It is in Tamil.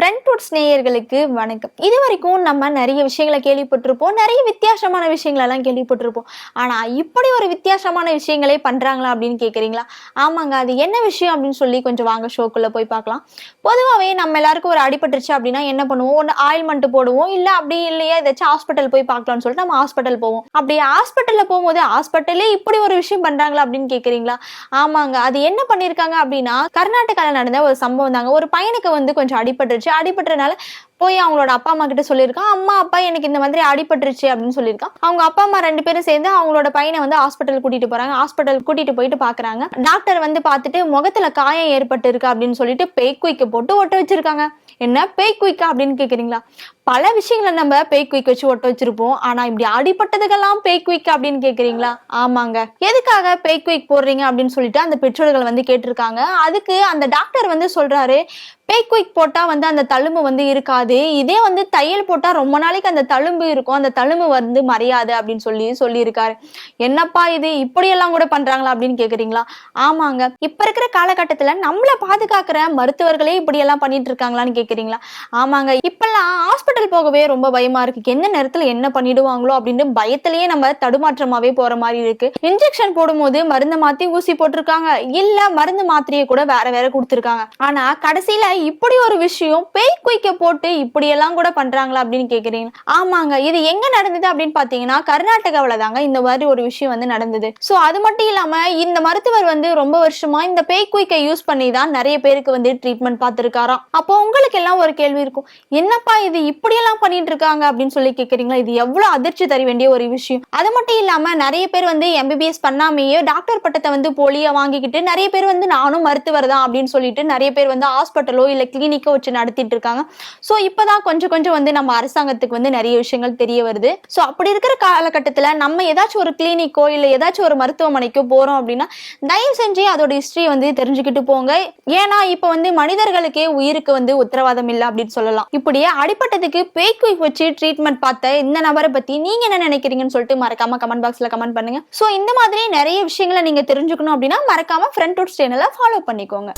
ஃப்ரெண்ட் வுட்ஸ் நேயர்களுக்கு வணக்கம். இது வரைக்கும் நம்ம நிறைய விஷயங்களை கேள்விப்பட்டிருப்போம், நிறைய வித்தியாசமான விஷயங்களெல்லாம் கேள்விப்பட்டிருப்போம். ஆனால் இப்படி ஒரு வித்தியாசமான விஷயங்களே பண்ணுறாங்களா அப்படின்னு கேட்குறீங்களா? ஆமாங்க, அது என்ன விஷயம் அப்படின்னு சொல்லி கொஞ்சம் வாங்க ஷோக்குள்ளே போய் பார்க்கலாம். பொதுவாகவே நம்ம எல்லாருக்கும் ஒரு அடிபட்டுருச்சு அப்படின்னா என்ன பண்ணுவோம்? ஒன்று ஆயில்மெண்ட் போடுவோம், இல்லை அப்படி இல்லையா ஏதாச்சும் ஹாஸ்பிட்டல் போய் பார்க்கலாம்னு சொல்லிட்டு நம்ம ஹாஸ்பிட்டல் போவோம். அப்படி ஹாஸ்பிட்டலில் போகும்போது ஹாஸ்பிட்டலே இப்படி ஒரு விஷயம் பண்ணுறாங்களா அப்படின்னு கேட்குறீங்களா? ஆமாங்க, அது என்ன பண்ணியிருக்காங்க அப்படின்னா கர்நாடகாவில் நடந்த ஒரு சம்பவம் தாங்க. ஒரு பையனுக்கு கொஞ்சம் அடிபட்டுறதுனால போய் அவங்களோட அப்பா அம்மா கிட்ட சொல்லியிருக்கான், அம்மா அப்பா எனக்கு இந்த மாதிரி அடிபட்டுருச்சு அப்படின்னு சொல்லியிருக்கான். அவங்க அப்பா அம்மா 2 பேரும் சேர்ந்து அவங்களோட பையனை ஹாஸ்பிட்டல் கூட்டிட்டு போறாங்க. ஹாஸ்பிட்டல் கூட்டிட்டு போயிட்டு பாக்குறாங்க. டாக்டர் பார்த்துட்டு முகத்துல காயம் ஏற்பட்டு இருக்கு அப்படின்னு சொல்லிட்டு பேய் குயிக்க போட்டு ஒட்ட வச்சிருக்காங்க. என்ன பேய் குயிக்கா அப்படின்னு கேக்குறீங்களா? பல விஷயங்களை நம்ம பேய் குயிக் வச்சு ஒட்ட வச்சிருப்போம். ஆனா இப்படி அடிபட்டதுக்கெல்லாம் பேய் குயிக் அப்படின்னு கேக்குறீங்களா? ஆமாங்க, எதுக்காக பேய் குயிக் போடுறீங்க அப்படின்னு சொல்லிட்டு அந்த பெற்றோர்கள் கேட்டிருக்காங்க. அதுக்கு அந்த டாக்டர் சொல்றாரு, பேய் குயிக் போட்டா அந்த தழும்பு இருக்காது, இதே தையல் போட்டா ரொம்ப நாளைக்கு அந்த தழும்பு இருக்கும், அந்த தழும்பு மறையாது அப்படின்னு சொல்லியிருக்காரு. என்னப்பா இது, இப்படியெல்லாம் கூட பண்றாங்களா அப்படின்னு கேக்குறீங்களா? ஆமாங்க, இப்ப இருக்கிற காலகட்டத்துல நம்மள பாதுகாக்கிற மருத்துவர்களே இப்படி எல்லாம் பண்ணிட்டு இருக்காங்களான்னு கேக்குறீங்களா? ஆமாங்க, இப்பெல்லாம் ஹாஸ்பிட்டல் போகவே ரொம்ப பயமா இருக்கு. எந்த நேரத்துல என்ன பண்ணிடுவாங்களோ அப்படின்னு பயத்திலேயே நம்ம தடுமாற்றமாவே போற மாதிரி இருக்கு. இன்ஜெக்ஷன் போடும்போது மருந்து மாத்தி ஊசி போட்டிருக்காங்க, இல்ல மருந்து மாத்திரையை கூட வேற கொடுத்திருக்காங்க. ஆனா கடைசியில இப்படி ஒரு விஷயம் பேய் குயிக்க போட்டு இப்படி எல்லாம் கூட பண்றாங்களா அப்படின்னு கேக்குறீங்க? ஆமாங்க, இது எங்க நடந்தது அப்படின்னு பாத்தீங்கன்னா கர்நாடகாவில தாங்க இந்த மாதிரி ஒரு விஷயம் நடந்தது. சோ அது மட்டும் இல்லாம இந்த மருத்துவர் ரொம்ப வருஷமா இந்த பேய் குயிக்க யூஸ் பண்ணி தான் நிறைய பேருக்கு ட்ரீட்மெண்ட் பார்த்திருக்காராம். அப்போ உங்களுக்கு எல்லாம் ஒரு கேள்வி இருக்கும், என்னப்பா இது இப்படி எல்லாம் பண்ணிட்டு இருக்காங்க அப்படின்னு சொல்லி கேக்குறீங்களா? இது எவ்வளவு அதிர்ச்சி தர வேண்டிய ஒரு விஷயம். அது மட்டும் இல்லாம நிறைய பேர் எம்பிபிஎஸ் பண்ணாமையே டாக்டர் பட்டத்தை போலியா வாங்கிக்கிட்டு நிறைய பேர் நானும் மருத்துவர் தான் அப்படின்னு சொல்லிட்டு நிறைய பேர் ஹாஸ்பிட்டலோ இல்ல கிளினிக்கோ வச்சு நடத்திட்டு இருக்காங்க. சோ இப்பதான் கொஞ்சம் நம்ம அரசாங்கத்துக்கு நிறைய விஷயங்கள் தெரிய வருது. சோ அப்படி இருக்கிற காலகட்டத்துல நம்ம ஏதாச்சும் ஒரு கிளினிக்கோ இல்ல ஏதாச்சும் ஒரு மருத்துவமனைக்கோ போறோம் அப்படின்னா தயவு செஞ்சு அதோட ஹிஸ்டரி தெரிஞ்சுக்கிட்டு போங்க. ஏன்னா இப்ப மனிதர்களுக்கே உயிருக்கு உத்தரவாதம் இல்லை அப்படின்னு சொல்லலாம். இப்படியே அடிப்பட்டதுக்கு பேய் குயிக் வச்சு ட்ரீட்மெண்ட் பார்த்த இந்த நபரை பத்தி நீங்க என்ன நினைக்கிறீங்கன்னு சொல்லிட்டு மறக்காம கமெண்ட் பாக்ஸ்ல கமெண்ட் பண்ணுங்க. சோ இந்த மாதிரி நிறைய விஷயங்களை நீங்க தெரிஞ்சுக்கணும் அப்படின்னா மறக்காம ஃப்ரெண்ட் வுட்ஸ் சேனலை ஃபாலோ பண்ணிக்கோங்க.